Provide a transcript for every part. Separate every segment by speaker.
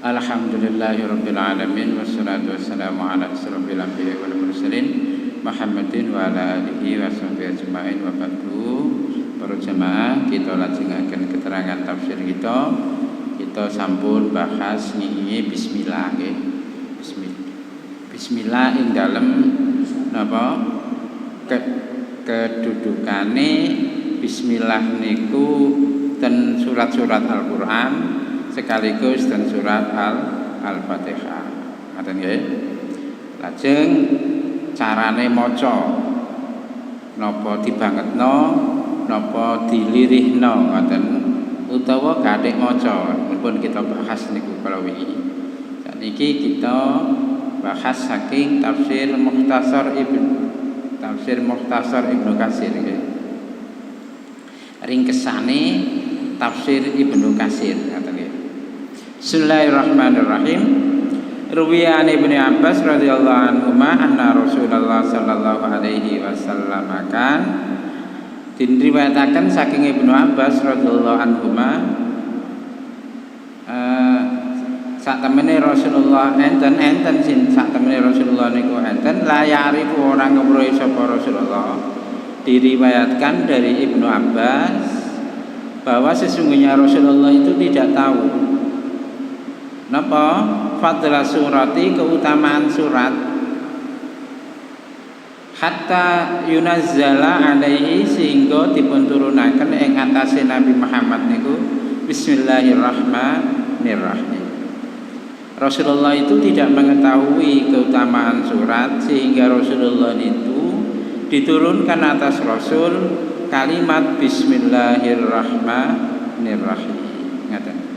Speaker 1: Alhamdulillahirabbil alamin wassalatu wassalamu ala asyrofil anbiya'i wal mursalin Muhammadin wa ala alihi washabihi ajmain wa ba'du. Para jamaah, kita lajengaken keterangan tafsir kita. Kita sampun bahas niki bismillah nggih. Bismillah ing dalem napa kedudukane bismillah niku ten surat-surat Al-Qur'an sekaligus dan surat Al-Fatihah. Ngoten nggih. Lajeng carane maca napa dibangetno napa dilirihno ngoten utawa gathik maca pun kita bahas niku kala wingi. Sakniki kita bahas saking tafsir Mukhtasar Ibnu Katsir nggih. Ringkesane tafsir Ibnu Katsir ngoten nggih. Bismillahirrahmanirrahim. Ruwiya an Ibnu Abbas radhiyallahu anhu anna Rasulullah sallallahu alaihi wasallam kan diriwayataken saking Ibnu Abbas radhiyallahu anhu sak temene Rasulullah enten sak temene Rasulullah niku enten la ya'rifu orang ngeweruhi sapa Rasulullah. Diriwayatkan dari Ibnu Abbas bahwa sesungguhnya Rasulullah itu tidak tahu napa fadla surati, keutamaan surat, hatta yunazzala alaihi, sehingga dipun turunaken ing atase Nabi Muhammad niku bismillahirrahmanirrahim. Rasulullah itu tidak mengetahui keutamaan surat sehingga Rasulullah itu diturunkan atas Rasul kalimat bismillahirrahmanirrahim. Ngaten.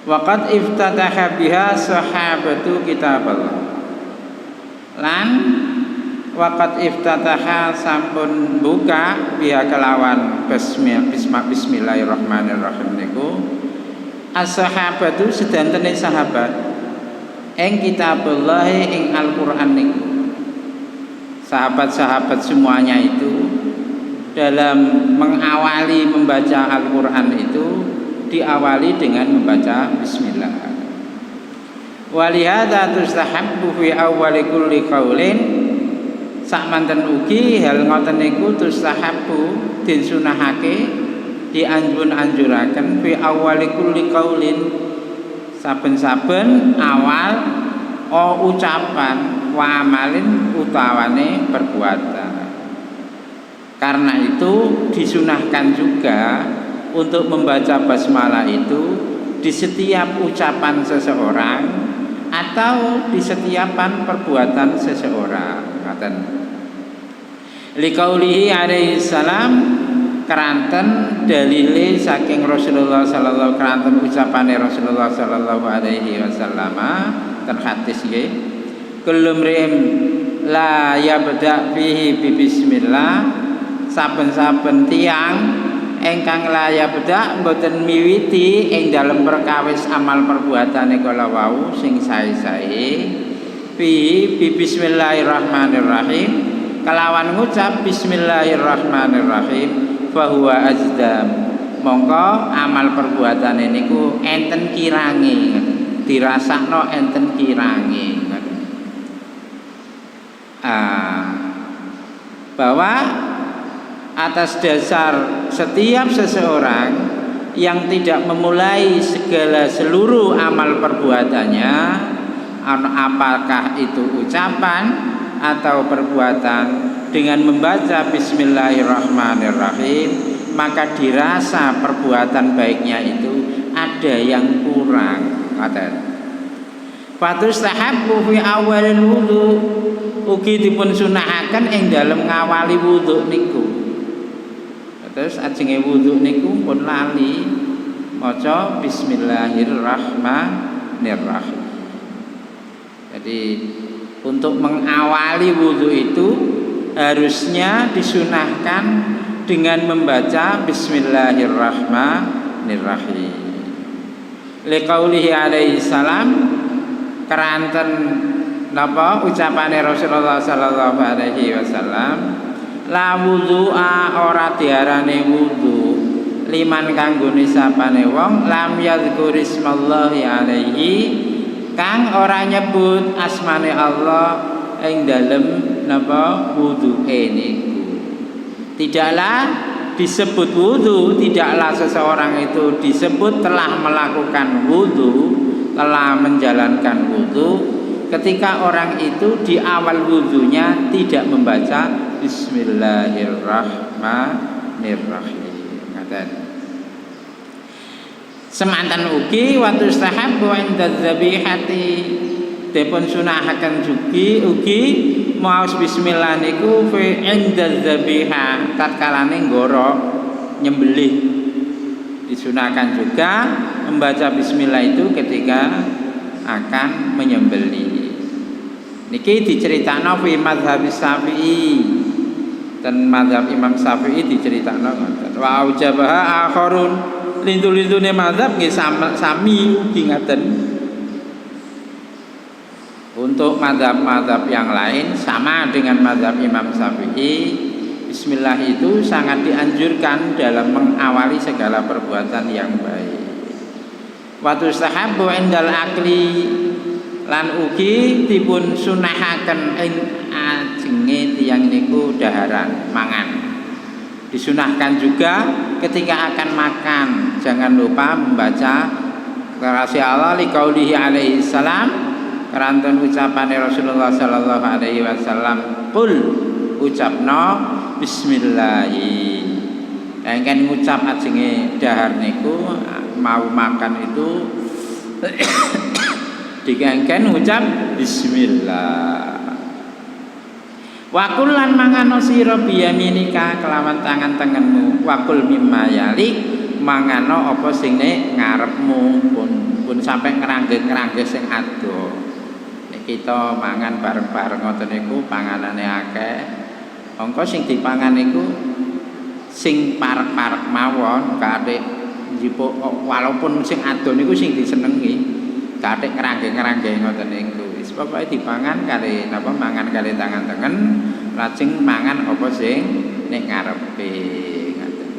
Speaker 1: Waqad iftataha biha sahabatu kitaballah. Lan waqad iftataha sampun buka biha kelawan bismillahirrahmanirrahim niku as-sahabatu sedantene sahabat ing kitaballah ing Al-Qur'an niku. Sahabat-sahabat semuanya itu dalam mengawali membaca Al-Qur'an itu diawali dengan membaca bismillah. Walihada tustahabbu fi awwali kulli qaulin, sakmanten ugi hal ngoten niku tustahabbu den sunahake dianjuraken fi awwali kulli qaulin, saben-saben awal ucapan wa amalin utawane perbuatan. Karena itu disunahkan juga untuk membaca basmalah itu di setiap ucapan seseorang atau di setiap perbuatan seseorang. Ngaten. Liqaulihi alaihi salam, keranten dalile saking Rasulullah sallallahu keranten ucapane Rasulullah sallallahu alaihi wasallam ten hadis nggih. Kullu mrim la yabda fihi bi bismillah, saben-saben tiyang engkang laya bedak mboten miwiti ing dalem perkawis amal perbuatane kala wau sing sae-sae bi bismillahirrahmanirrahim, kelawan ngucap bismillahirrahmanirrahim fahuwa azdam, mongko amal perbuatane niku enten kirange, dirasakno enten kirange. Bahwa atas dasar setiap seseorang yang tidak memulai seluruh amal perbuatannya, apakah itu ucapan atau perbuatan, dengan membaca bismillahirrahmanirrahim, maka dirasa perbuatan baiknya itu ada yang kurang. Fatustahabbu fi awalil wudu, ugi dipun sunahaken ing dalem ngawali wudu niku. Terus ajenge wudu niku pun lali maca bismillahirrahmanirrahim. Jadi untuk mengawali wudu itu harusnya disunahkan dengan membaca bismillahirrahmanirrahim. Liqaulihi alaihi salam, keranten napa ucapane Rasulullah sallallahu alaihi wasallam, la wudu'a, ora diarani wudu, liman kanggone sapane wong lam yadzkurismallahi alaihi kang ora nyebut asmane Allah ing dalem napa wudu'e niku. Tidaklah disebut wudu, tidaklah seseorang itu disebut telah melakukan wudu, telah menjalankan wudu ketika orang itu di awal wudunya tidak membaca bismillahirrahmanirrahim. Ngaten. Semanten ugi wa tustahabbu 'inda dzabihati dipun sunahaken ugi maos bismillah niku fi 'inda dzabiha tatkalane nggoro nyembelih. Disunahkan juga membaca bismillah itu ketika akan menyembelih. Niki diceritakno fi mazhab Syafi'i dan mazhab Imam Syafi'i diceritakno ngoten. Wa aujabaha akharun lintu-lintune mazhab nggih sami ugi ngaten. Untuk mazhab-mazhab yang lain sama dengan mazhab Imam Syafi'i, bismillah itu sangat dianjurkan dalam mengawali segala perbuatan yang baik. Wa tustahabbu 'indal akli lan ugi dipun sunahaken ing ajenge tiyang niku daharan mangan. Disunahkan juga ketika akan makan jangan lupa membaca kasih Allah liqaulihi alaihi salam keranten ucapane Rasulullah sallallahu alaihi wasallam qul ucapno bismillah. Kan ngucap ajenge dahar niku mau makan itu digangken ucap bismillah. Wakul lan mangano sira biyaminika kelawan tangan tengenmu. Wakul mimma yalik mangano apa sing nek ngarepmu pun sampai ngerangge sing ado. Nek kita mangan bareng-bareng ngoten niku panganane akeh. Mongko sing dipangan niku sing parek-parek mawon kathik njipuk walaupun sing ado niku sing disenengi kathik ngerangge ngoten niku. Wis pokoke dipangan kali napa mangan kali tangan tengen lajeng mangan apa sing nek ngarepe ngoten.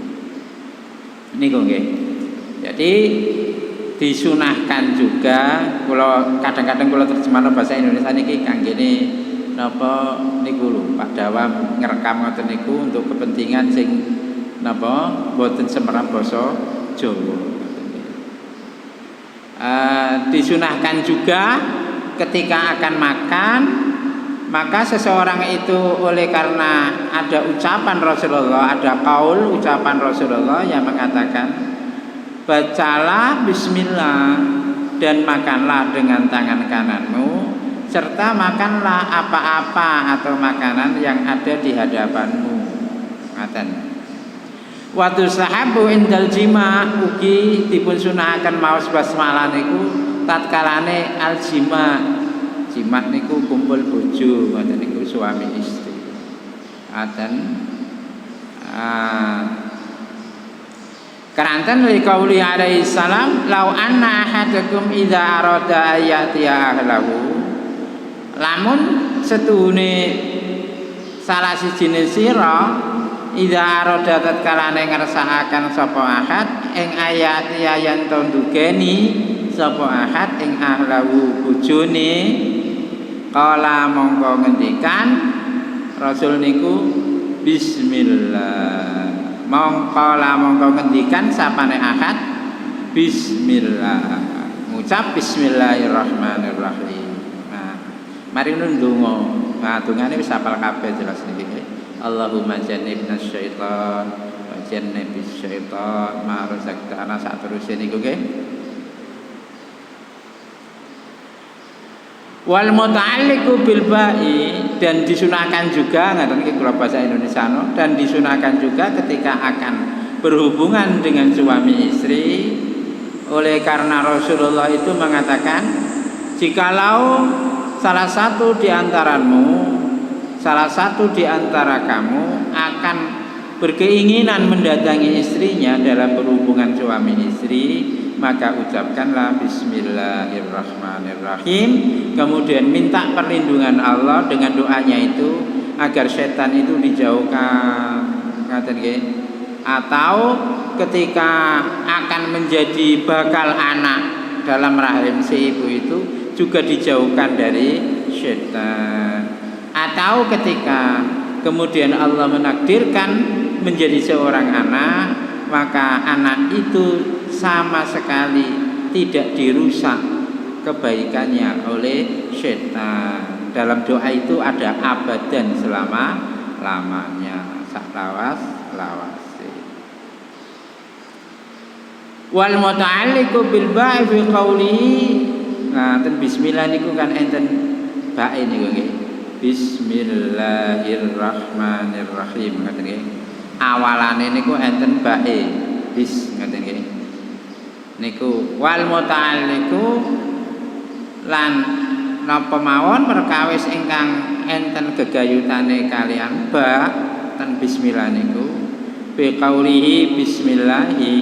Speaker 1: Niku nggih. Jadi disunahkan juga kula kadang-kadang kula terjemahno bahasa Indonesia niki kanggene napa niku lho Pak Dawam ngerekam ngoten niku untuk kepentingan sing napa boten semerap basa Jawa. Disunahkan juga ketika akan makan maka seseorang itu oleh karena ada ucapan Rasulullah, ada qaul ucapan Rasulullah yang mengatakan bacalah bismillah dan makanlah dengan tangan kananmu serta makanlah apa-apa atau makanan yang ada di hadapanmu. Ngaten. Wa tusahabu indal jima ugi dipun sunahaken maos basmalah niku tatkalane aljima. Jima niku kumpul bojo, ngoten niku suami istri. Ngaten. Keranten li qauli alaihi salam lau anna ahadakum idza arada ayatiya ahlahu lamun setuhune salah sijine sira idza arada tatkalane ngersakaken sapa ahad ing ayatiya yen to ndugeni sapa ahad ing ahlahu bojone kala mongko ngendikan Rasul niku bismillah. Mongko ngendikan sapane ahad bismillah. Ngucap bismillahirrahmanirrahim. Nah, mari ndonga. Nah, dongane wis hafal kabeh jelas niki. Allahumma jannibna syaitan wa jannibis syaitan ma razaqtana saterusé niku nggih. Wal muta'alliqu bil ba'i dan disunahkan juga ngaten iki kula bahasa Indonesiano dan disunahkan juga ketika akan berhubungan dengan suami istri oleh karena Rasulullah itu mengatakan jikalau salah satu di antara kamu akan berkeinginan mendatangi istrinya dalam berhubungan suami istri maka ucapkanlah bismillahirrahmanirrahim kemudian minta perlindungan Allah dengan doanya itu agar setan itu dijauhkan ngaten nggih atau ketika akan menjadi bakal anak dalam rahim si ibu itu juga dijauhkan dari syaitan. Atau ketika kemudian Allah menakdirkan menjadi seorang anak, maka anak itu sama sekali tidak dirusak kebaikannya oleh syaitan. Dalam doa itu ada abadan selama-lamanya. Sak lawas-lawase. Wal muta'alliqu bil ba'i fi qawlihi. Nah, ten bismillah niku kan enten ba'i niku nggih. Bismillahirrahmanirrahim ngoten nggih. Awalane niku enten ba'i. Bis ngoten nggih. Niku wal muta'alliqu lan napa mawon perkawis ingkang enten gegayutane kalian ba ten bismillah niku bi qaulihi bismillahi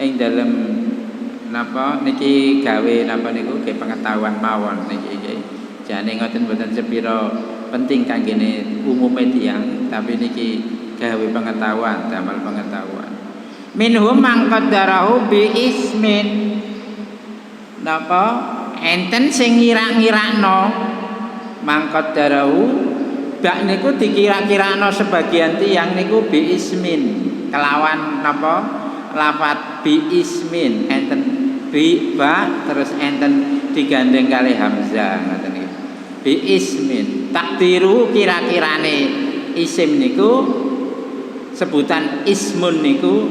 Speaker 1: ing dalem napa niki gawe napa niku nggih pengetahuan mawon niki nggih jane ngoten mboten sepira penting kanggene umume tiyang tapi niki gawe pengetahuan damel pengetahuan minhum mangqadarahu bi ismin napa enten sing ngira-ngirakno mangqadarahu bak niku dikira-kirakno sebagian tiyang niku bi ismin kelawan napa lafat bi ismin enten bi ba terus enten digandeng kali hamzah ngoten niku bi ismin takdiru kira-kirane isim niku sebutan ismun niku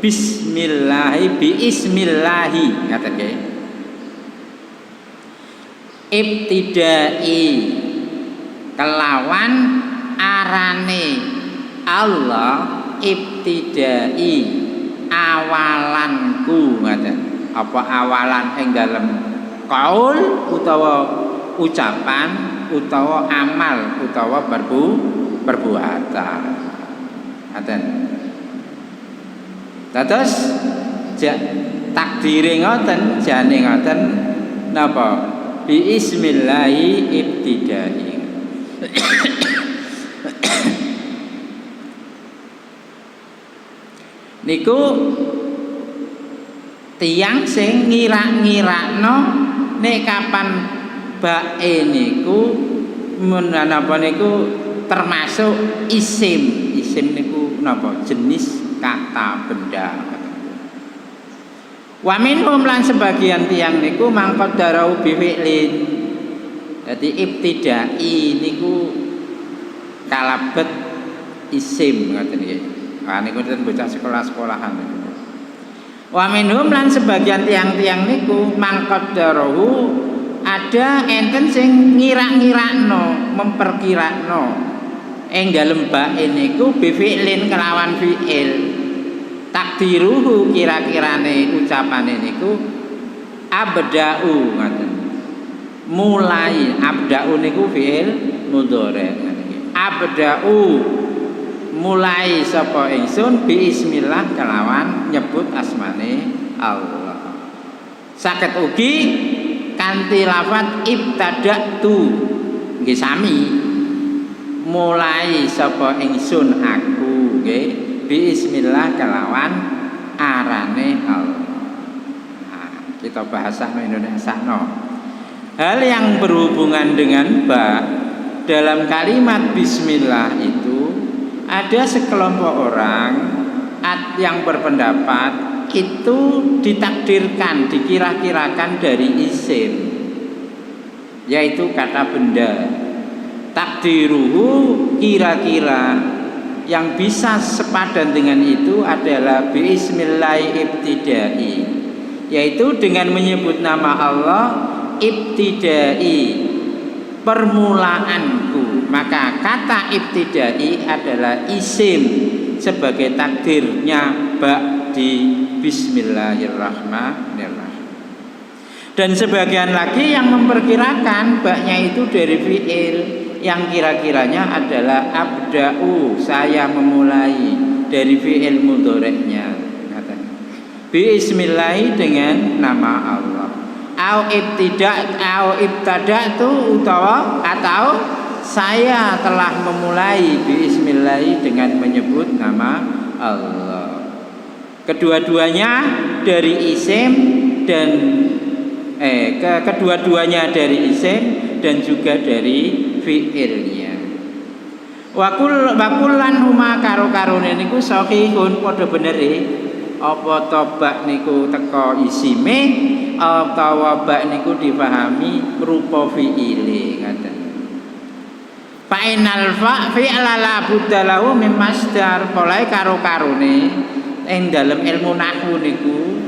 Speaker 1: bismillahi bi ismillahi ngoten nggih ibtidai kelawan arane Allah ibtidai awalanku ngoten apa awalan ing dalem qaul utawa ucapan utawa amal utawa perbuatan ngoten dados takdire ngoten jane ngoten napa bi ismillahi ibtidai niku tiyang sing ngira-ngirakno nek kapan bae niku menapa niku termasuk isim niku napa jenis kata benda. Wa minhum lan sebagian tiyang niku mangqadarau bi fi'lin. Dadi ibtidai niku kalebet isim ngoten nggih. Nah niku ten bocah sekolah-sekolahan niku. Wa minhum lan sebagian tiyang-tiyang niku mangqadarau ada enten sing ngira-ngirakno, memperkirakno ing dalem bae niku bi fi'lin kelawan fi'il. Takdiruhu kira-kirane ucapane niku abda'u ngoten. Mulai abda'u niku fi'il mudhari. Abda'u mulai sapa ingsun bi ismillah kelawan nyebut asmane Allah. Saged ugi kanthi lafaz ibtada'tu nggih sami. Mulai sapa ingsun aku nggih bismillah kelawan arane Allah. Nah, kita bahasa Indonesia no. Hal yang berhubungan dengan ba dalam kalimat bismillah itu ada sekelompok orang yang berpendapat itu ditakdirkan, dikira-kirakan dari isim, yaitu kata benda. Takdiruhu kira-kira yang bisa sepadan dengan itu adalah bismillahi ibtidai, yaitu dengan menyebut nama Allah ibtidai permulaanku. Maka kata ibtidai adalah isim sebagai takdirnya ba di bismillahirrahmanirrahim. Dan sebagian lagi yang memperkirakan baknya itu dari fi'il yang kira-kiranya adalah abda'u, saya memulai dari fi'il mudhari'nya katanya. Bismillahi dengan nama Allah. Au ibtada'tu utawa atau saya telah memulai bismillahi dengan menyebut nama Allah. Kedua-duanya dari isim dan kedua-duanya dari isim dan juga dari fi'ilnya. Wakullan huma karo-karone niku sahihun padha benere. Apa tobak niku teka isime utawa bak niku dipahami rupa fi'ile ngaten. Fa'inal fi'la la buddalahu mim masdar polahe karo-karone ing dalem ilmu nahwu niku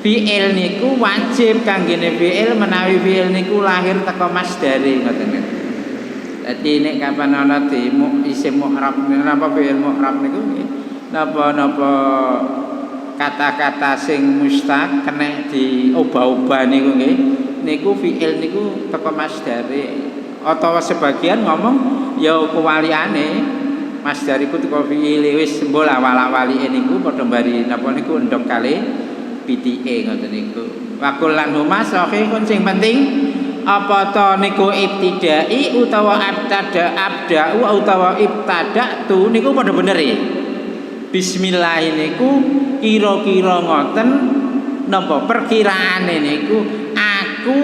Speaker 1: fi'il niku wajib kanggene fi'il menawi fi'il niku lahir teka masdare ngoten. Dadi nek kapan ana di isim mu'rab napa fi'il mu'rab niku napa kata-kata sing mustaq kena diubah-ubah niku nggih niku fi'il niku teka masdare utawa sebagian ngomong ya kewaliane masdar iku teka fi'il wis mbol awal-awalike niku padha mbari napa niku endhog kalih pitike ngoten niku. Wakul lan huma sahihun sing penting apa to niku ibtidai utawa abda'u utawa ibtada'tu niku padha bener ya. Bismillah niku kira-kira ngoten napa perkiraane niku aku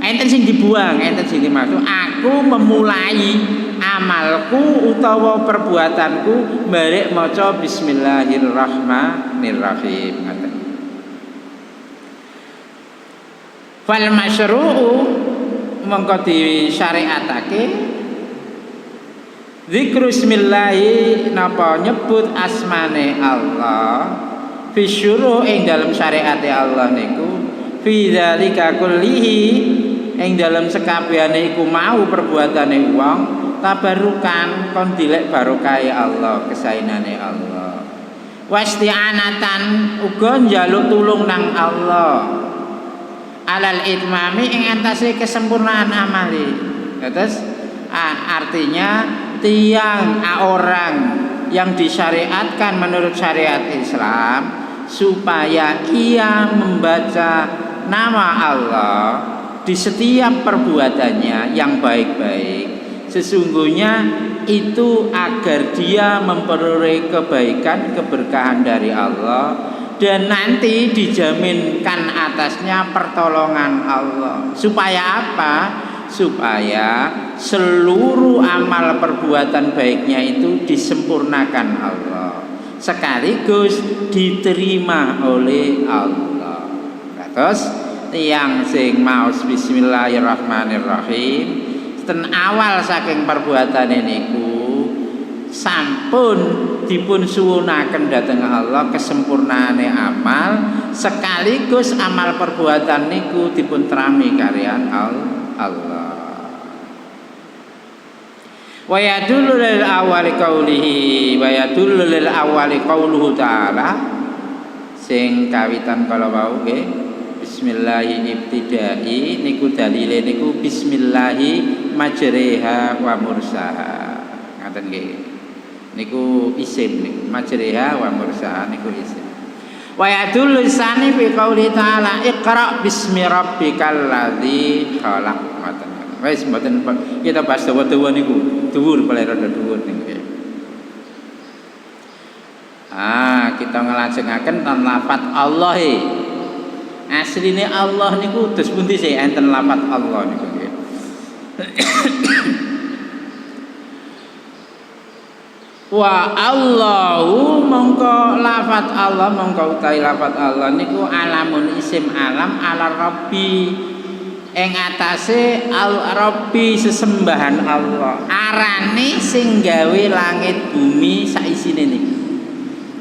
Speaker 1: enten sing dibuang enten sing dimaksud aku memulai amalku utawa perbuatanku barek maca bismillahirrahmanirrahim ngoten. Fal masyru'u mongko disyariatake zikru bismillahi napa nyebut asmane Allah fi syuru' ing dalam syariate Allah niku fi dzalika kullihi ing dalam sekabehane iku mau perbuatane wong tabarukan kon dilek barokahe Allah kesainane Allah wasti'anatan uga njaluk tulung nang Allah alal itmami ing antase kesempurnaan amali. Terus artinya tiang orang yang disyariatkan menurut syariat Islam supaya ia membaca nama Allah di setiap perbuatannya yang baik-baik sesungguhnya itu agar dia memperoleh kebaikan keberkahan dari Allah dan nanti dijaminkan atasnya pertolongan Allah. Supaya apa? Supaya seluruh amal perbuatan baiknya itu disempurnakan Allah sekaligus diterima oleh Allah. Terus tiyang sing maos bismillahirrahmanirrahim ten awal saking perbuatane niku sampun dipun suwunaken dhateng Allah kesempurnaane amal sekaligus amal perbuatan niku dipun trami kalian Allah. Wa yadullu lil awwali qaulihi wa yadullu lil awwali qauluhu ta'ala sing kawitan kala wau nggih bismillahi ibtidai niku dalile niku bismillahi majriha wa mursaha ngaten nggih niku isim niku majriha wa mursaha niku isim. Wa yadullu sani fi qouli ta'ala iqra bismi rabbikal ladzi khalaq ngoten. Wis mboten kita bahas dawa-dawa niku dhuwur pale rada dhuwur niku. Kita ngelajengaken tan lafat Allah asline Allah niku dos pundi sih enten lafat Allah niku nggih. Wa Allahu mongko lafat Allah mongko utawi lafat Allah niku alamun isim alam ala Rabbi ing atase al Rabbi sesembahan Allah arane sing gawe langit bumi saisine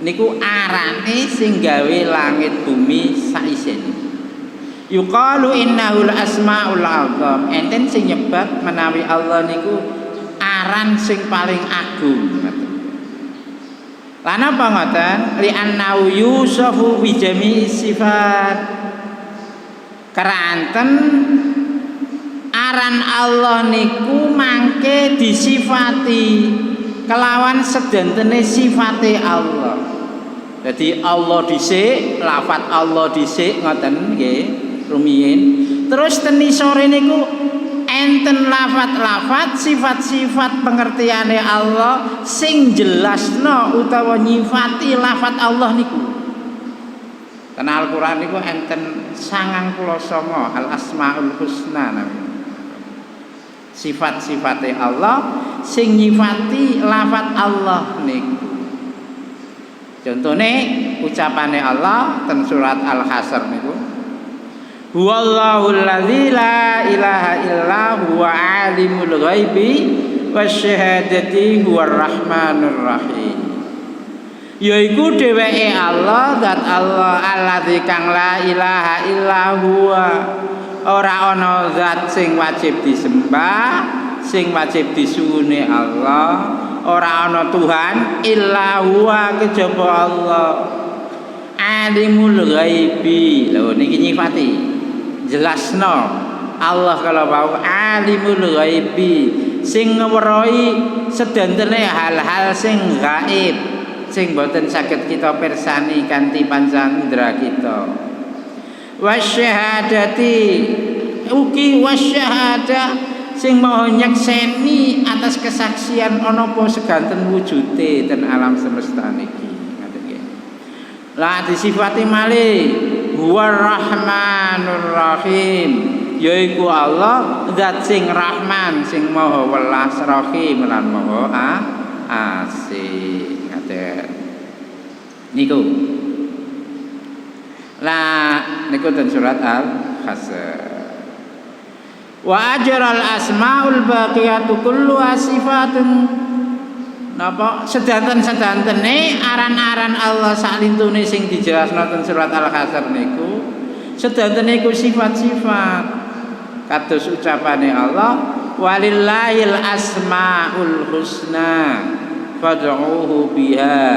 Speaker 1: niku arane sing gawe langit bumi saisine yuqalu innahul asmaul azam enten sing nyebat menawi Allah niku aran sing paling agung. Lan apa ngoten? Li annahu yusafu bi jami'i sifat. Keranten aran Allah niku mangke disifati kelawan sedentene sifate Allah. Jadi Allah dhisik, lafat Allah dhisik ngoten nggih, rumiyin. Terus ten isore niku enten lafat-lafat sifat-sifat pengertiane Allah sing jelasno utawa nyifati lafat Allah niku. Karena Al-Qur'an niku enten 99 al asmaul husna namanya. Sifat-sifate Allah sing nyifati lafat Allah niku. Contone ucapane Allah ten surat Al-Hasyr niku. Huwallahul ladzi la ilaha illa huwa alimul ghaibi wasyahadati huwar rahmanur rahim. Yaiku dheweke Allah, zat Allah alladzi kang la ilaha illa huwa. Ora ana zat sing wajib disembah, sing wajib disuwuni Allah. Ora ana Tuhan illa huwa kejaba Allah. Alimul ghaibi. Lho niki nyifati. Jelasno Allah kalau mau alimul ghaibi sing ngeweruhi sedentene hal-hal sing gaib, sing boten saged kita pirsani kanthi pancandra kita. Wasyahadati ugi wasyahadah sing mau nyekseni atas kesaksian ana apa seganten wujude ten alam semesta niki. Ngaten nggih. Lah disifati malih huwar rahmanur rahim, yaiku Allah zat sing rahman sing maha welas rahim lan maha asih. Ngaten niku. Lah niku ten surat Al-Hasyr. Wa ajral asmaul baqiyatu kullu sifatun napa sedanten-sedantene aran-aran Allah saklintune sing dijelasno ten surat Al-Hasyr niku sedantene iku sifat-sifat kados ucapane Allah walillahil asmaul husna fad'uuhu biha.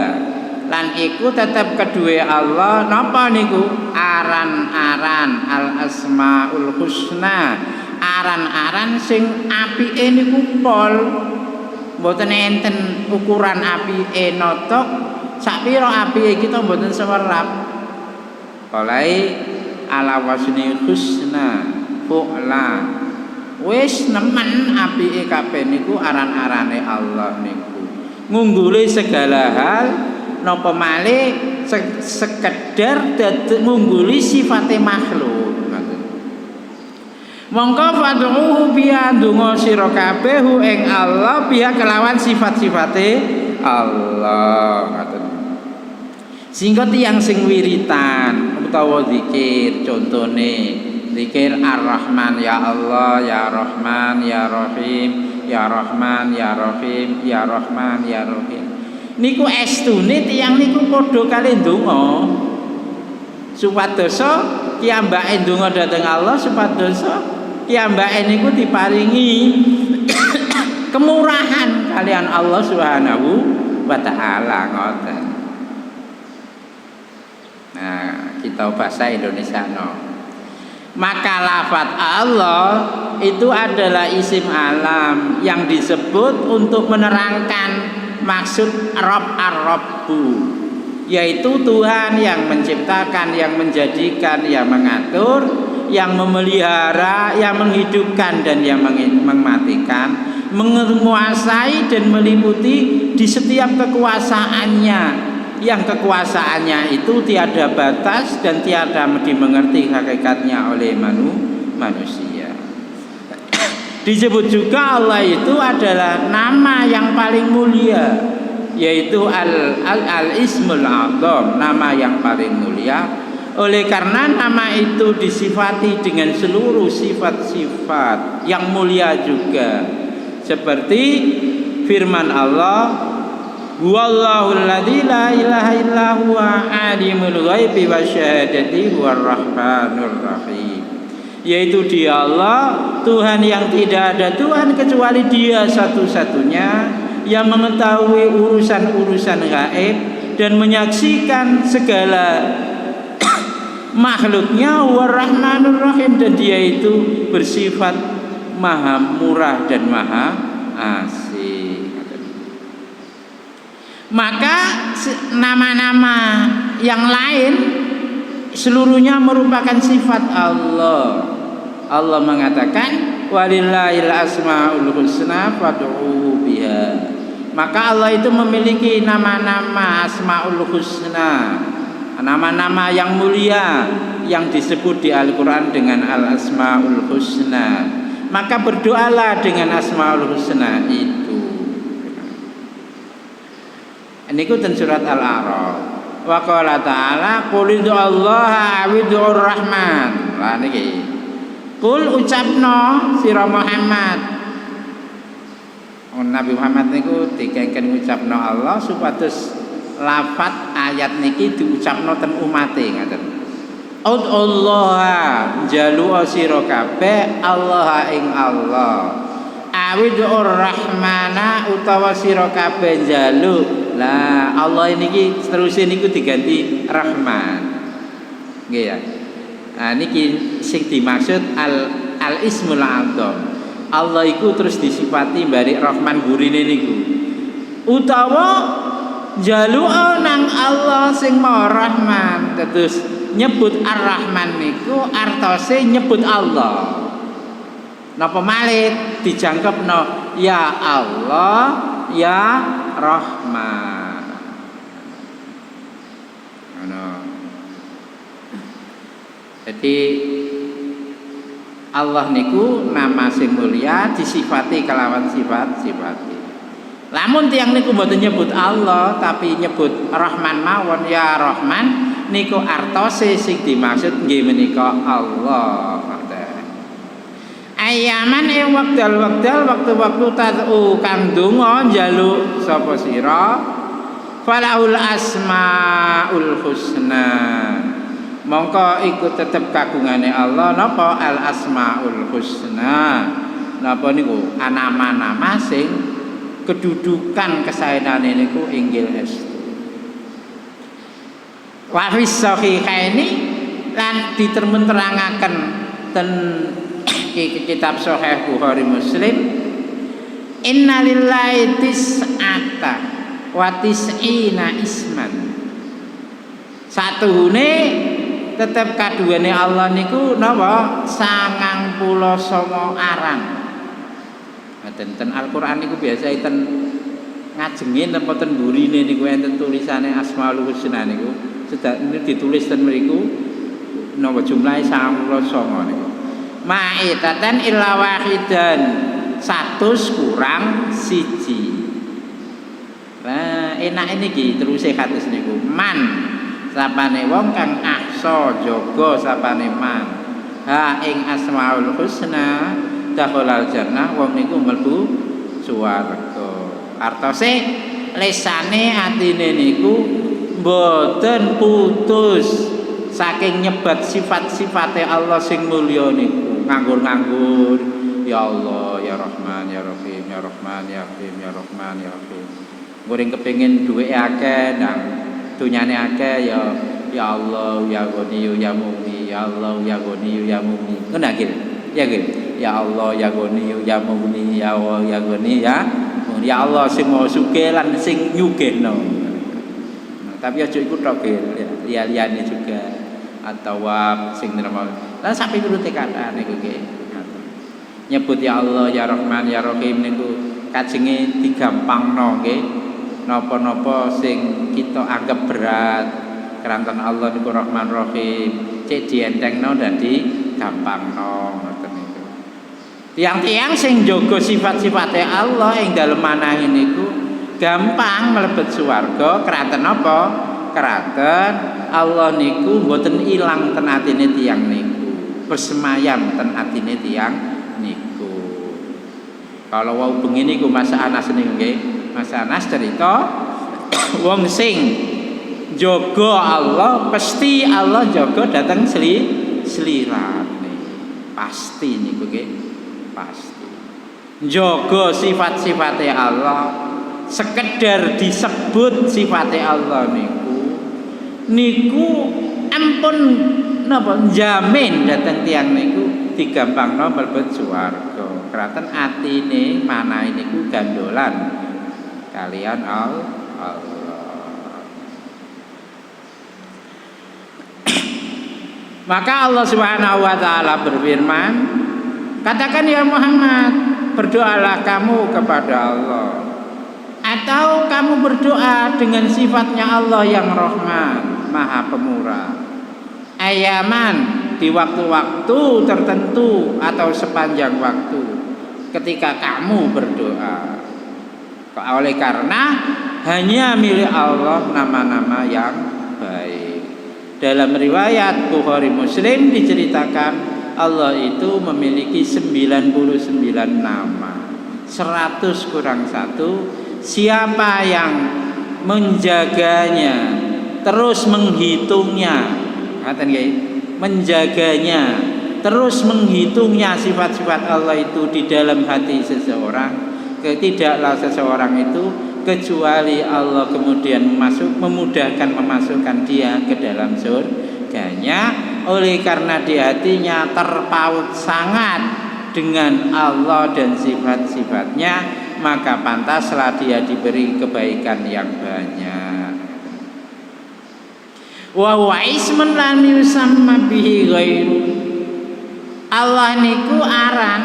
Speaker 1: Lan iku tetep kedue Allah napa niku aran-aran al asmaul husna, aran-aran sing apike niku pol mboten enten ukuran apike notok sakpira apike kita mboten sewerap. Oleh ala wasni husna fu'la wis nemen apike kabeh niku aran-arane Allah niku ngungguli segala hal napa malih sekedar ngungguli sifate makhluk. Mongko fad'uhu biya ndonga sira kabeh ing Allah biya kelawan sifat-sifate Allah. Ngoten. Sehingga tiyang sing wiritan utawa zikir contone zikir Ar-Rahman ya Allah ya Rahman ya Rahim ya Rahman ya Rahim ya Rahman ya Rahim. Niku estune tiyang niku padha kalih ndonga supadosa kiyambake ndonga dhateng Allah supadosa kiyambake niku diparingi kemurahan kalian Allah Subhanahu wa taala ngoten. Nah, kita bahasa Indonesia no. Maka lafaz Allah itu adalah isim alam yang disebut untuk menerangkan maksud Rabb ar-Rabbu, yaitu Tuhan yang menciptakan, yang menjadikan, yang mengatur, yang memelihara, yang menghidupkan dan yang mematikan, menguasai dan meliputi di setiap kekuasaannya, yang kekuasaannya itu tiada batas dan tiada dimengerti hakikatnya oleh manusia. Disebut juga Allah itu adalah nama yang paling mulia, yaitu al-ismul a'zam, nama yang paling mulia. Oleh karena nama itu disifati dengan seluruh sifat-sifat yang mulia juga, seperti firman Allah huwallahul ladzi la ilaha illa huwa alimul ghaibi wasyahadati huwar rahmanur rahim, yaitu Dia Allah Tuhan yang tidak ada Tuhan kecuali Dia satu-satunya yang mengetahui urusan-urusan gaib dan menyaksikan segala makhluknya war-rahmanur rahim, dan Dia itu bersifat maha murah dan maha asih. Maka nama-nama yang lain seluruhnya merupakan sifat Allah. Allah mengatakan walillahil asmaul husna fad'uuhu biha. Maka Allah itu memiliki nama-nama asmaul husna nama-nama yang mulia yang disebut di Al-Quran dengan Al-Asmaul Husna. Maka berdoalah dengan Asmaul Husna itu. Ini ten surat Al-A'raf. Wa qala ta'ala qul Allah awidur rahman. Lah niki. Qul ucapno sira Muhammad. Nabi Muhammad niku dikengken ngucapno Allah supados lafat ayat niki diucapno ten umate ngaten. Allah jalu sira kabeh Allah ing Allah. Awidur rahmana utawa sira kabeh jalu. Lah Allah niki teruse niku diganti Rahman. Nggih ya. Nah niki sing dimaksud al ismul adzam. Allah iku terus disifati bari Rahman gurine niku. Utawa jaluk nang Allah sing Maha Rahman. Terus nyebut Ar-Rahman niku artose nyebut Allah. Napa malih dijangkepno ya Allah ya Rahman. Ngono. Jadi Allah niku nama sing mulia disifati kelawan sifat-sifate. Lamun tiyang niku mboten nyebut Allah tapi nyebut Rahman mawon ya Rahman niku artose sing dimaksud nggih menika Allah. Ayaman ing wekdal-wekdal waktu-waktu tad'u kang donga njaluk sapa sira falaul asmaul husna. Mongko iku tetep kagungane Allah napa al asmaul husna. Napa niku nama-nama sing kedudukan kesaenane niku inggil estu. Wa fis sahihaini lan diterangake ten kitab Sahih Bukhari Muslim innalillahi tis'ata wa tis'ina isman. Satuhune tetep kaduwane Allah niku napa 99 aran. Ten Al-Qur'an niku biasa ten ngajenge napa ten burine niku enten tulisane Asmaul Husna niku. Sedaya ditulis ten mriku napa jumlahe 99 niku. Ma'itatan illa wahidan 100 kurang siji. Nah, enak niki teruse kados niku. Man sapane wong kang ahsa jaga sapane man. Ha ing Asmaul Husna dakhalal jannah wong niku mlebu swarga. Artose lesane atine niku mboten putus saking nyebat sifat-sifate Allah sing mulya niku. Nganggur-nganggur ya Allah ya Rahman ya Rahim ya Rahman ya Rahim ya Rahman ya Rahim. Goreng kepengin duwe akeh nang dunyane akeh ya Allah ya Ghani ya Mughni ya Allah ya Ghani ya Mughni. Ngono nggih. Ya nggih. Ya Allah ya Ghani ya Mughni ya Allah ya Ghani ya Mughni. Ya Allah sing maha sugih lan sing nyugihno. Tapi aja iku tok nggih, liya-liyane juga atau sing nerima. Lan sampai nurute kata niku nggih. Nyebut ya Allah ya Rahman ya Rahim niku kajenge digampangno nggih. Napa-napa sing kita anggap berat keranten Allah niku Rahman Rahim cek dientengno dadi gampangno ngoten niku. Tiang-tiang sing jaga sifat-sifate Allah ing dalem manahe niku gampang mlebet swarga keranten napa? Keranten Allah niku mboten ilang ten atine tiyang niku. Bersemayam ten atine tiyang niku. Kalau wau bengi niku Mas Anas niku nggih. Mas Anas cerita wong sing jaga Allah pasti Allah jaga dateng slirane. Pasti niku nggih. Pasti. Jaga sifat-sifate Allah sekedar disebut sifate Allah niku ampun napa jamin dateng tiyang niku digampangno mlebet swarga. Kraten atine manahe niku gandolan kalian Allah. Maka Allah Subhanahu wa taala berfirman, katakan ya Muhammad, berdoalah kamu kepada Allah. Atau kamu berdoa dengan sifatnya Allah yang Rahman. Maha Pemurah. Ayaman, di waktu-waktu tertentu atau sepanjang waktu ketika kamu berdoa. Oleh karena hanya milik Allah nama-nama yang baik. Dalam riwayat Bukhari Muslim diceritakan Allah itu memiliki 99 nama. 100 kurang 1. Siapa yang menjaganya, terus menghitungnya, menjaganya, terus menghitungnya sifat-sifat Allah itu di dalam hati seseorang, tidaklah seseorang itu kecuali Allah kemudian memudahkan memasukkan dia ke dalam surganya. Oleh karena di hatinya terpaut sangat dengan Allah dan sifat-sifatnya, maka pantaslah dia diberi kebaikan yang banyak. Wa huwa ismun lam yusamma bihi ghairu. Allah niku aran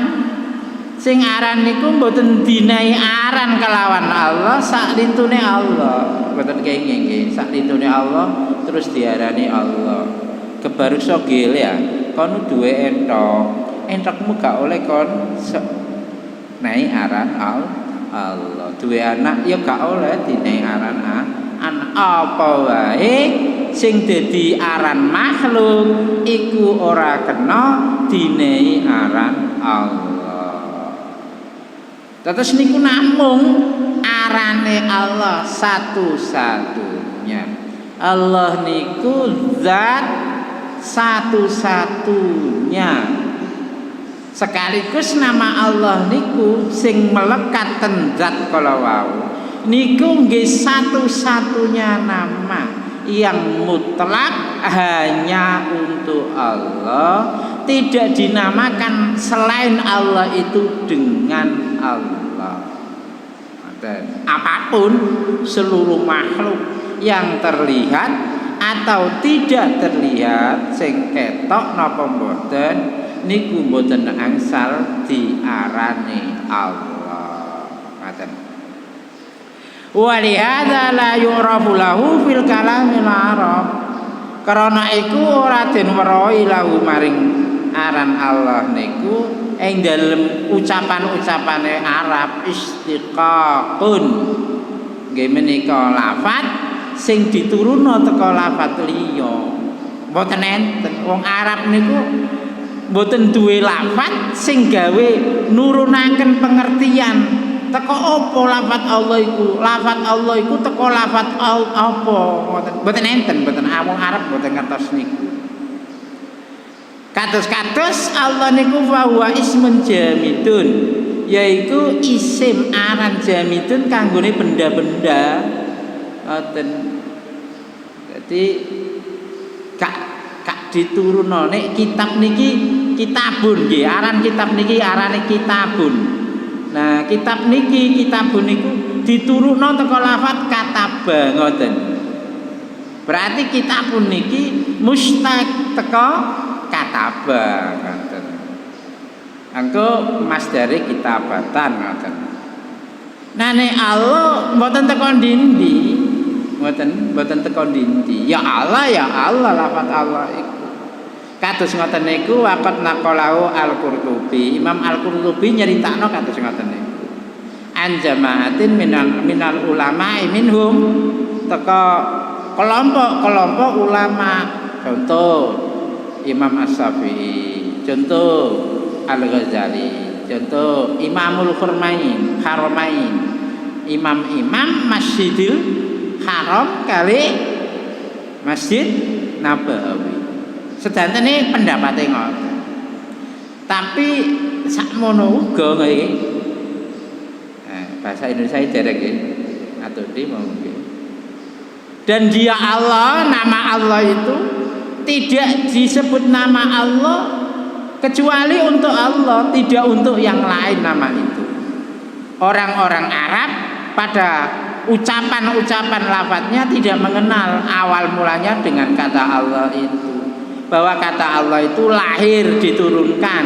Speaker 1: sing aran niku mboten dinai aran kelawan Allah, saklintune Allah. Mboten kenging sak lintune Allah terus diarani Allah. Kebaruk sogel ya, kon duwe entokmu gak oleh kon nai aran Allah. Duwe anak ya gak oleh dinai aran anak. Apa wae sing dadi aran makhluk iku ora kena dinai aran Allah. Terus niku namung arane Allah satu-satunya. Allah niku zat satu-satunya. Sekaligus nama Allah niku sing melekat ten zat kala wau. Niku nggih satu-satunya nama yang mutlak hanya untuk Allah, tidak dinamakan selain Allah itu dengan Allah. Apapun seluruh makhluk yang terlihat atau tidak terlihat sing ketok napa mboten niku mboten angsal diarani Allah. Ngoten. Wa lihadza la yu'rafu lahu fil kalamil arab. Karena iku ora den weruhi lahu maring aran Allah niku ing dalem ucapan-ucapane Arab istiqaqun. Nggih menika lafaz sing diturunna teka lafaz liya. Mboten enten wong Arab niku mboten duwe lafaz sing gawe nurunaken pengertian teko apa lafaz Allah iku. Lafaz Allah iku teko lafaz apa? Mboten enten, mboten wong Arab mboten ngertos niku. Kados-kados Allah niku fahuwa ismun jamidun, yaiku isim aran jamidun kanggone benda-benda. Ngoten. Dadi kak diturunno nek kitab niki kitabun nggih, aran kitab niki arane kitabun. Nah, kitab niki kitabun niku diturunno teko lafaz kataba ngoten. Berarti kitabun niki mustaq teko kataba ngoten. Angko masdare kitabatan ngoten. Nah nek Allah mboten teko ndi-ndi, mboten teko ndi-ndi. Ya Allah lafaz Allah iku. Kados ngoten niku waqat naqalahu Al-Qurtubi. Imam Al-Qurtubi nyeritakno kados ngoten niku. An jama'atin minal ulama minhum teko kelompok ulama. Contoh Imam As-Syafi'i, contoh Al-Ghazali, contoh Imamul Haramain, imam-imam Masjidil Haram kali Masjid Nabawi. Sedantene pendapate ngoten. Tapi sakmono uga nggih. Bahasa Indonesia derek nggih. Atau di mau nggih. Dan dia Allah, nama Allah itu tidak disebut nama Allah kecuali untuk Allah, tidak untuk yang lain nama itu. Orang-orang Arab pada ucapan-ucapan lafadznya tidak mengenal awal mulanya dengan kata Allah itu. Bahwa kata Allah itu lahir diturunkan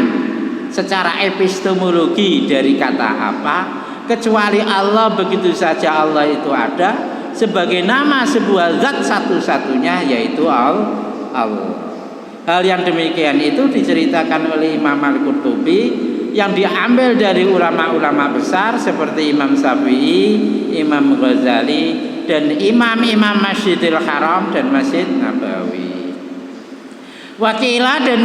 Speaker 1: secara epistemologi dari kata apa, kecuali Allah begitu saja Allah itu ada, sebagai nama sebuah zat satu-satunya, yaitu Allah. Hal yang demikian itu diceritakan oleh Imam Al-Qurtubi yang diambil dari ulama-ulama besar seperti Imam Syafi'i, Imam Ghazali, dan imam-imam Masjidil Haram dan Masjid Nabawi. Wakila dan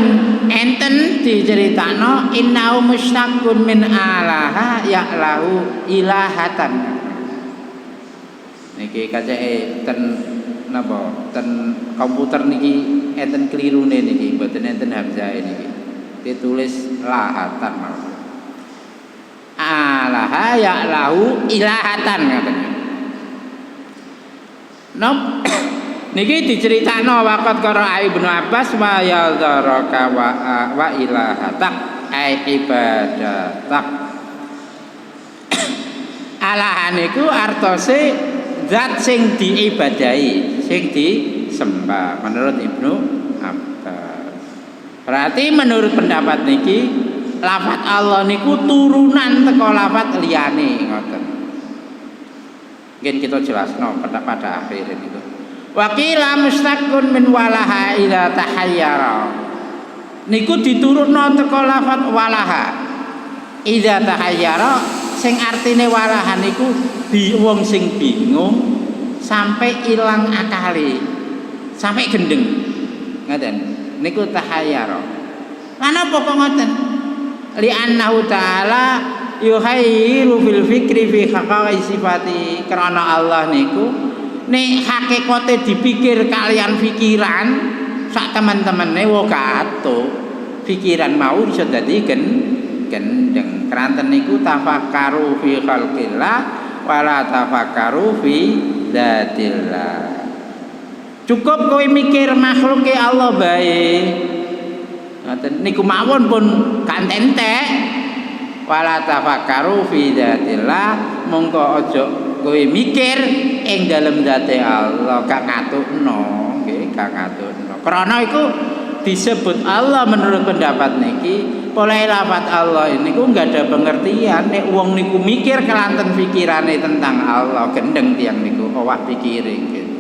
Speaker 1: enten diceritakno innahu mustaqun min alaha ya'lahu ilahatan. Niki kacake ten napa ten komputer niki enten kelirune niki mboten enten hamzah niki. Ditulis lahatan maksud. Alaha ya'lahu ilahatan katanya. Nop niki diceritakno waqat qara Ibnu Abbas wa yadharaka wa ilahatak ai ibadatak. Alahan niku artose zat sing diibadahi, sing disembah menurut Ibnu Abbas. Berarti menurut pendapat niki lafaz Allah niku turunan teko lafaz liyane ngoten. Mungkin kita jelasno pada akhir itu. Waqila mustaqun min walaha ila tahayyara. Niku diturunno teko lafaz walaha. Ila tahayyara sing artine walaha niku wong sing bingung sampai ilang akali, sampai gendeng. Ngoten. Niku tahayyara. Lan apa kok ngoten? Li annahu ta'ala yuhayyiru fil fikri fi haqaiqi sifati. Karena Allah niku nek hakikate dipikir kalian pikiran sak teman-temane wo kato pikiran mau iso dadi gendeng. Kranten niku tafakkaru fi khalqillah wala tafakkaru fi dzatillah. Cukup kowe mikir makhluke Allah bae. Ngoten niku mawon pun kantentek. Wala tafakkaru fi dzatillah, mongko aja kowe mikir ing dalem zate Allah, gak ngatukno, nggih, gak ngatukno. Karena iku disebut Allah menurut pendapat niki, oleh lafaz Allah ini ku enggak ada pengertian nek wong niku mikir kelanten pikirane tentang Allah, gendeng tiyang niku owah pikire gitu.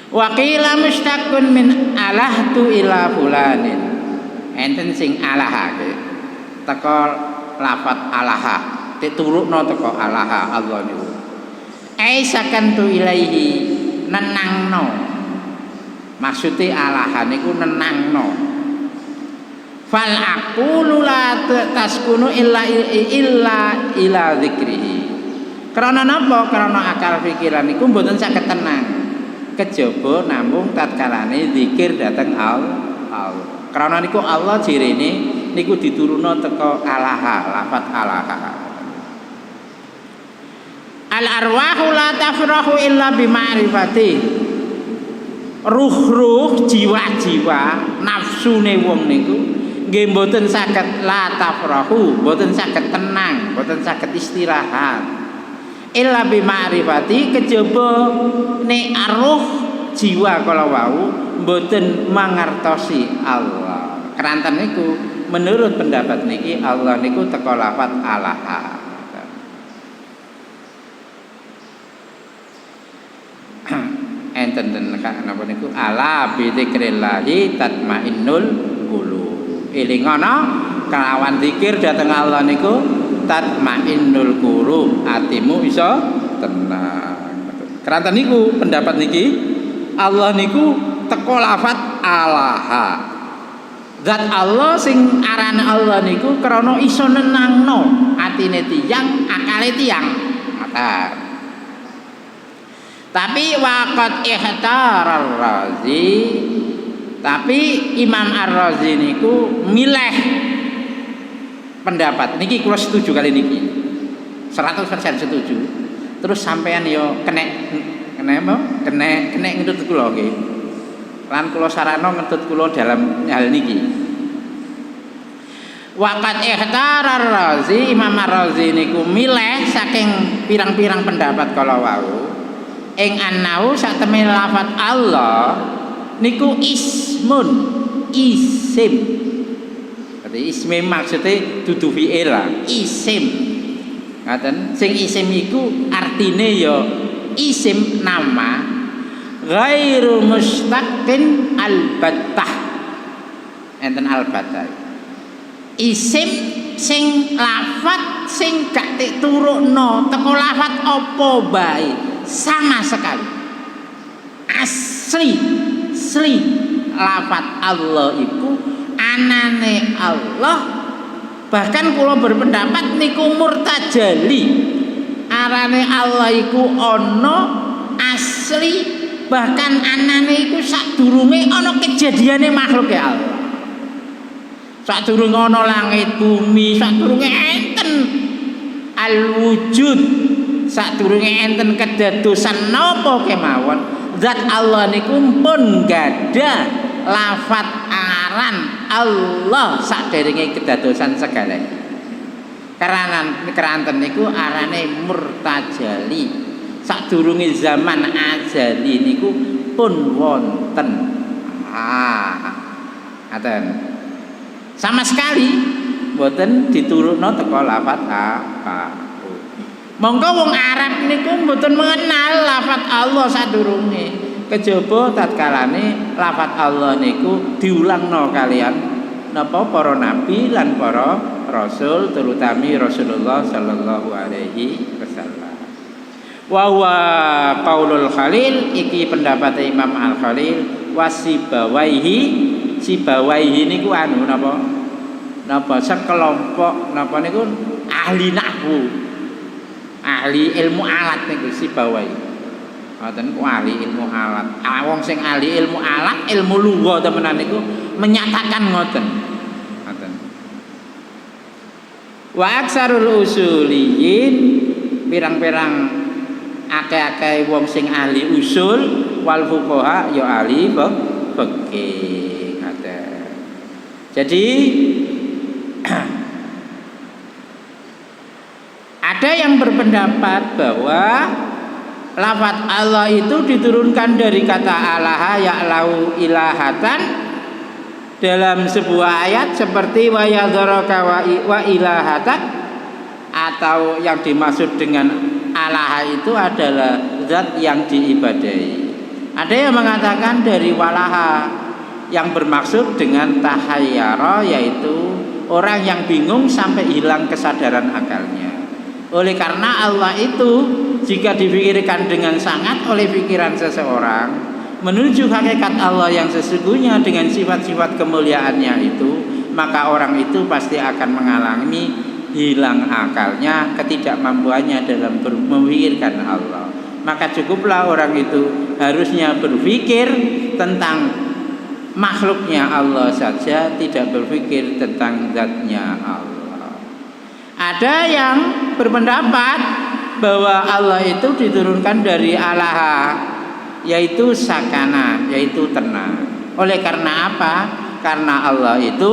Speaker 1: Wa qila mustaqun min alahtu ila fulanin. Enten sing alahake teko lafaz alaha diturukno teko alaha Allah niku ai sakantu ilaihi nenangno maksude alaha niku nenangno fal aqulu la taskunu illa ila dzikrihi karena napa karena akal pikiran niku mboten saged tenang kejaba namung tatkalane zikir dhateng Allah karena niku Allah jirene niku diturunno teko alaha lafaz alaha. Al arwahu la tafrahu illa bi ma'rifati. Ruh-ruh jiwa-jiwa nafsune wong niku nggih mboten saged la tafrahu, mboten saged tenang, mboten saged istirahat. Illa bi ma'rifati kejaba nek ruh jiwa kala wau mboten mangertosi Allah. Keranten niku menurut pendapat niki Allah niku teko lafaz alaha. Enten napa niku ala bi dzikrillahi tatmainnul qulub. Elingono kelawan zikir dhateng Allah niku tatmainnul qulub, atimu iso tenang. Keranten niku pendapat niki Allah niku teko lafaz alaha. Zat Allah sing aran Allah niku krana iso nenangno atine tiyang, akale tiyang. Ngoten. Tapi waqat ihtarar Razi, tapi Imam Ar-Razi niku milih pendapat niki kula setuju kali niki. 100% setuju. Terus sampean yo kena ngentut kula nggih. Lan kula sarana ngentut kula dalam hal niki. Waqat ihtarar Razi, Imam Ar-Razi niku milih saking pirang-pirang pendapat kala wau ing annau satemene lafaz Allah niku ismun, isim. Berarti isme maksude dudu fi'il, isim. Ngaten, sing isim iku artine ya isim nama ghairu mustaqin albattah. Enten albattah. Isim sing lafat sing gak diturukno teko lafat apa bae sama sekali. Asli lafat Allah iku anane Allah. Bahkan kula berpendapat niku murtajali. Arane Allah iku ana asli, bahkan anane iku sadurunge ana kejadiane makhluk ya Allah. Sadurunge ana langit bumi, sadurunge enten al-wujud, sadurunge enten kedadosan napa kemawon, zat Allah niku pun gadah lafat aran Allah saderenge kedadosan segala. Karena keranten niku arane murtajali. Sadurunge zaman azali niku pun wonten. Ngaten. Sama sekali mboten diturunno teko lafat apa. Monggo wong Arab niku mboten mengenal lafat Allah sadurunge. Kejaba tatkalane lafat Allah niku diulangno kalian napa para nabi lan para rasul, terutami Rasulullah sallallahu alaihi wasallam. Wa huwa qaulul Khalil, iki pendapat Imam Al-Khalil, Sibawaihi niku anu napa sekelompok napa niku ahli nahwu, ahli ilmu alat niku Sibawaihi. Ngoten ku ahli ilmu alat. Wong sing ahli ilmu alat, ilmu lugha temenan niku menyatakan ngoten. Ngoten. Wa aksarul usuliyin, pirang-pirang akeh-akeh wong sing ahli usul wal fuqaha ya ahli fikih. Ngoten. Jadi ada yang berpendapat bahwa lafaz Allah itu diturunkan dari kata alaha ya'lau ilahatan dalam sebuah ayat seperti wa yadharaka wa ilahatak, atau yang dimaksud dengan alaha itu adalah zat yang diibadahi. Ada yang mengatakan dari walaha yang bermaksud dengan tahayyara, yaitu orang yang bingung sampai hilang kesadaran akalnya. Oleh karena Allah itu jika dipikirkan dengan sangat oleh pikiran seseorang menuju hakikat Allah yang sesungguhnya dengan sifat-sifat kemuliaannya itu, maka orang itu pasti akan mengalami hilang akalnya, ketidakmampuannya dalam memikirkan Allah. Maka cukuplah orang itu harusnya berpikir tentang makhluknya Allah saja, tidak berpikir tentang zatnya Allah. Ada yang berpendapat bahwa Allah itu diturunkan dari alaha, yaitu sakana, yaitu tenang. Oleh karena apa? Karena Allah itu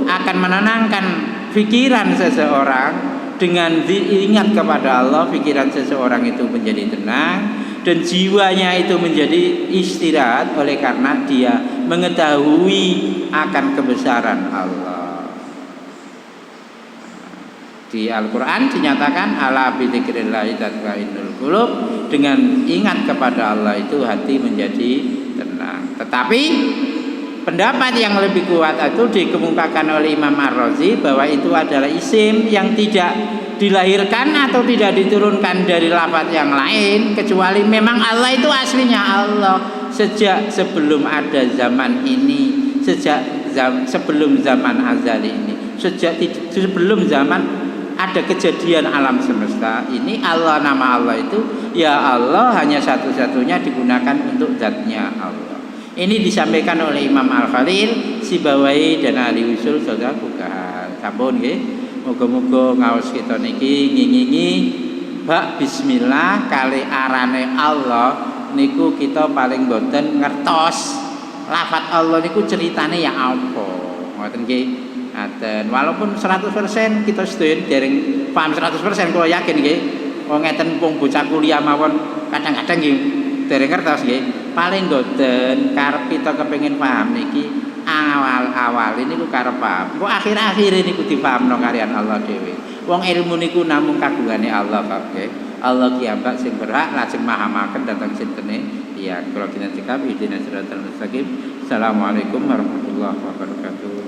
Speaker 1: akan menenangkan pikiran seseorang. Dengan diingat kepada Allah, pikiran seseorang itu menjadi tenang dan jiwanya itu menjadi istirahat, oleh karena dia mengetahui akan kebesaran Allah. Di Al-Quran dinyatakan ala bidzikrillahi tatma'innul qulub, dengan ingat kepada Allah itu hati menjadi tenang. Tetapi pendapat yang lebih kuat itu dikemukakan oleh Imam Ar-Razi bahwa itu adalah isim yang tidak dilahirkan atau tidak diturunkan dari lafaz yang lain, kecuali memang Allah itu aslinya Allah sejak sebelum ada zaman ini, sebelum zaman azali ini, sebelum zaman ada kejadian alam semesta ini. Allah, nama Allah itu ya Allah hanya satu-satunya digunakan untuk zatnya Allah. Ini disampaikan oleh Imam Al-Khalil, Sibawaihi dan ahli usul saudara fuqaha. Sampun nggih. Muga-muga ngaos kita niki ngingi bab bismillah kali arane Allah niku kita paling boten ngertos lafaz Allah niku ceritane ya apa. Ngoten nggih. Ngaten. Walaupun 100% kita sedaya dereng paham 100%, kula yakin nggih. Wong ngeten pun bocah kuliah mawon kadang-kadang nggih dereng ngertos nggih. Paling boten karep kita kepengin paham niki awal-awal ini ku karep paham. Kok akhir-akhir ini ku dipahamno kalian Allah dhewe. Wong ilmu niku namung kagungane Allah kok nggih. Allah kiambak sing berhak lajeng mahamaken dhateng sintene tiyang kula kinten cekap ihdinas siratal mustaqim. Assalamualaikum warahmatullahi wabarakatuh.